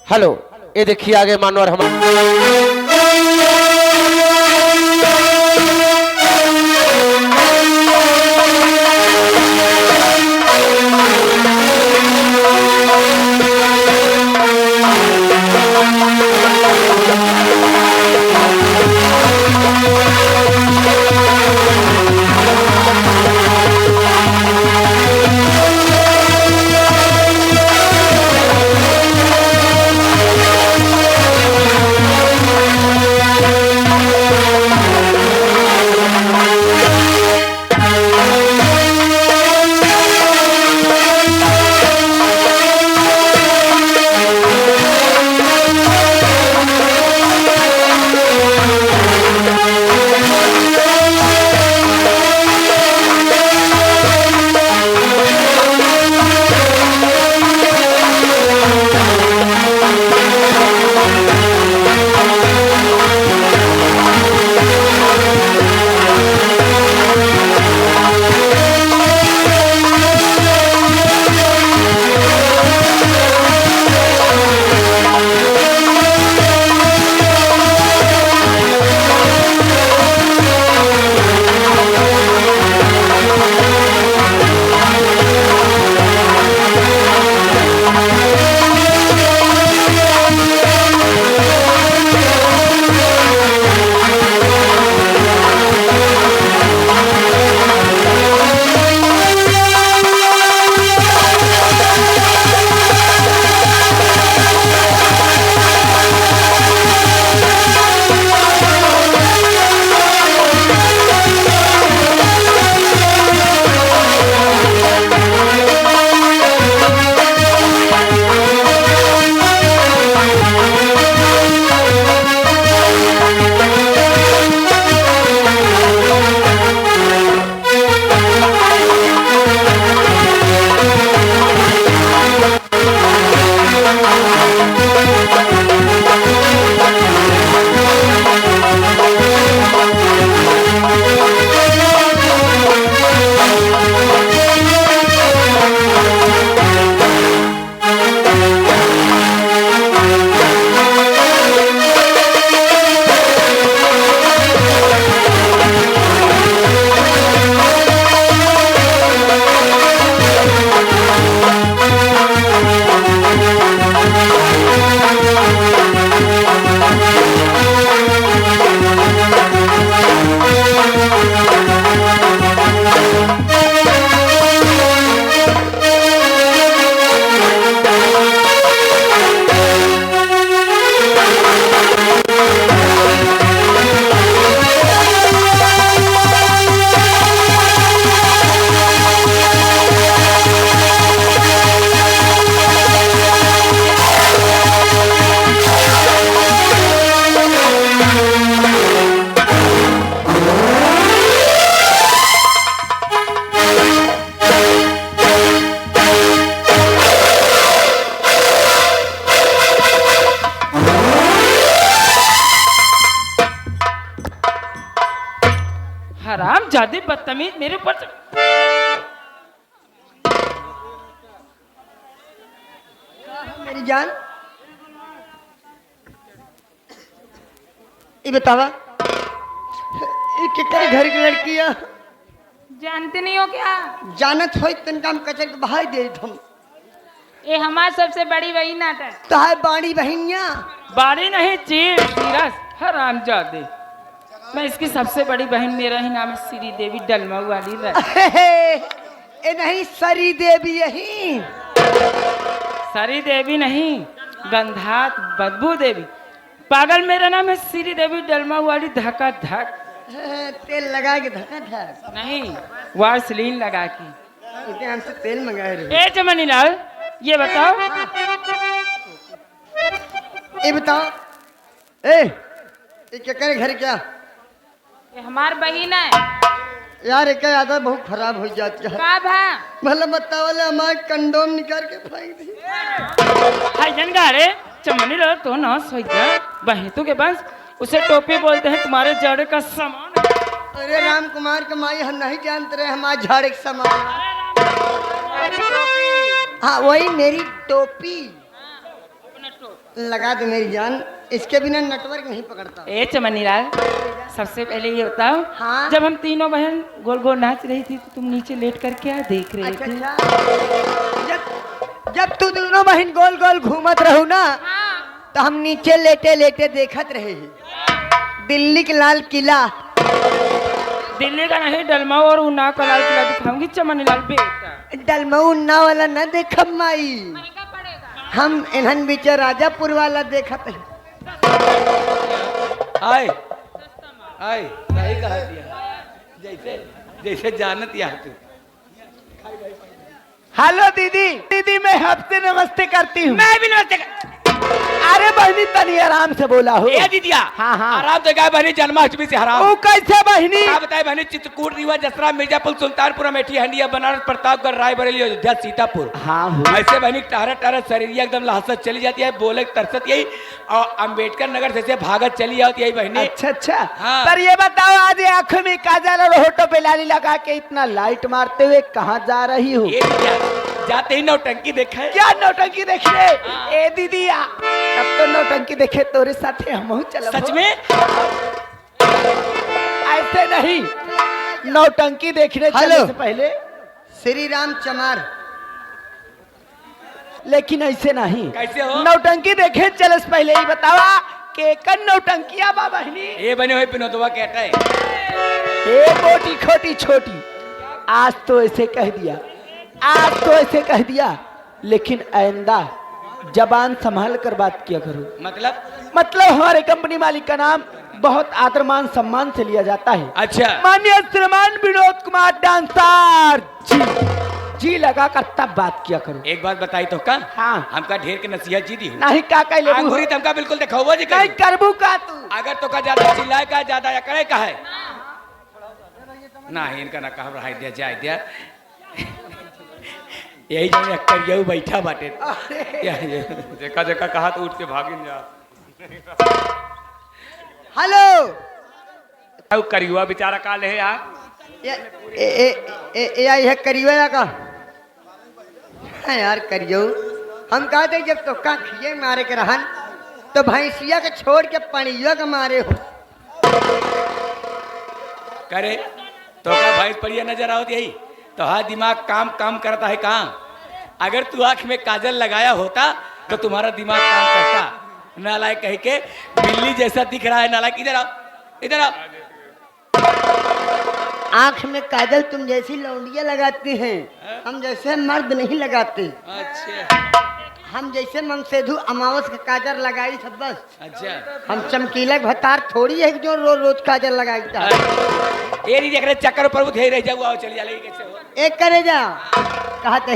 Hello, ये देखिए आगे मानो और हम हराम जादे बदतमीज मेरे ऊपर मेरी जान ये बतावा ये केकर घर की लड़की है? जानते नहीं हो क्या? जानत हो तन काम कचर के बहाई दे हम ये हमारी सबसे बड़ी वही नाटक। तो है बाड़ी बहनिया बारी नहीं चीर सीरस हराम जादे। मैं इसकी सबसे बड़ी बहन, मेरा ही नाम है श्री देवी डलमा वाली ए नहीं सरी देवी यही सरी देवी नहीं, गंधात बदबू देवी। पागल, मेरा नाम है श्री देवी डलमा वाली धका धक। तेल लगा के धका धक नहीं, वासलीन लगा के। इतने हमसे तेल मंगाए रहे। ए चमनी लाल, ये बताओ ये बताओ ए ये क्या करे घर क्या? ये हमार बहिन है। यार एक आदत बहुत खराब हो जाती है। का भा? मतलब बतावले हमारे कंडोम निकाल के फेंक दी। हाय जनगा रे चमनी लाल, तो ना सोचा बहतों के बस उसे टोपी बोलते हैं, तुम्हारे जड़ का सामान। अरे राम कुमार कमाई हम नहीं जानते रहे हमारे झाड़ के सामान। हाँ वही मेरी टोपी। लगा दे मेरी जान, इसके बिना नेटवर्क नहीं पकड़ता। ए चमनी लाल, सबसे पहले ये बताओ, हाँ? जब हम तीनों बहन गोल गोल नाच रही थी तो तुम नीचे लेट कर क्या देख रहे अच्छा थे? अच्छा, जब तू दोनों बहन गोल गोल घूमत रहू ना, तो हम नीचे लेटे लेटे देखत रहे हैं दिल्ली के लाल किला। दिल्ली का नहीं, डलमा और उन्नाव का लाल किला दिखाऊंगी चमनी लाल बेटा। डलमऊ उन्ना वाला न देखब माई, महंगा पड़ेगा। हम इन्हन बीच राजापुर वाला देखत है। आए आए सही कहा दिया, जैसे जैसे जानत यहाँ तू। हेलो दीदी, दीदी मैं आपसे नमस्ते करती हूँ। मैं भी नमस्ते अरे बहनी तनी आराम से बोला हो। ए दीदिया, हाँ हाँ। आराम से गए बहनी, जन्माष्टमी से हराम। वो कैसे बहनी? क्या बताए बहनी, चित्रकूट, रीवा, जसरा, मिर्जापुर, सुल्तानपुर, अमेठी, हंडिया, बनारस, प्रतापगढ़, रायबरेली, अयोध्या, सीतापुर। हाँ हो। ऐसे बहनी टहरा टहरा शरीरिया एकदम लहसत चली जाती है, बोले तरसत यही, और अम्बेडकर नगर से भागत चली जाती है बहनी। अच्छा अच्छा। हाँ। पर ये बताओ, आज आंखों में काजल और होठों पे लाली लगा के इतना लाइट मारते हुए कहाँ जा रही हो? ये दीदिया, जाते ही नौटंकी देखा है। क्या नौटंकी देख रहे? ए दीदी तब तो नौटंकी देखे तोरे साथे हम चल। सच में? ऐसे नहीं, नौटंकी देखने हेलो। चलने से पहले। श्री राम चमार, लेकिन ऐसे नहीं। कैसे हो? नौटंकी देखे चले से पहले ही बतावा के कन नौटंकिया बा बहनी। ये बने हुए पिनोतवा कहता है। ए मोटी खोटी छोटी, आज तो ऐसे कह दिया, आज तो ऐसे कह दिया, लेकिन आइंदा जबान संभाल कर बात किया करो। मतलब हमारे कंपनी मालिक का नाम बहुत आदर मान सम्मान से लिया जाता है। अच्छा। माननीय श्रीमान विनोद कुमार डांसर जी, जी लगा कर तब बात किया करो। एक बात बताई तो का? हाँ। हमका ढेर के नसीहत जी दी हो। नहीं का कह ले अंगूरी तमका बिल्कुल दिखाओ जी नहीं करबू का तू। अगर तो का ज्यादा चिल्लाए का, ज्यादा या करे का है ना, इनका ना कहा रहा दिया जाए दिया। यही जो करियो बैठा बाटे, देखा देखा कहा तो उठ के भागिन जा। हेलो। अब करियुआ बेचारा का ले यार, ये करियो का। हाँ यार करियो, हम कहते जब तो का खिए मारे के रहन, तो भैंसिया के छोड़ के पणिया के मारे हो। करे तो का भैंस पड़िया नजर आओ यही तो हाँ, दिमाग काम काम करता है कहाँ? अगर तू आंख में काजल लगाया होता तो तुम्हारा दिमाग काम करता। नालायक कह के बिल्ली जैसा दिख रहा है नालायक। इधर आओ, इधर आओ। आंख में काजल तुम जैसी लौंडिया लगाती हैं, हम जैसे मर्द नहीं लगाते। अच्छा हम जैसे मनसेधु अमावस का काजल लगाई सब बस। अच्छा। हम चमकीला भतार थोड़ी है जो रोज रोज काजल लगाता है। ये नहीं देख रहे चक्कर पर रह जाऊ, आओ चली जा। कैसे हो? एक करे जा कहते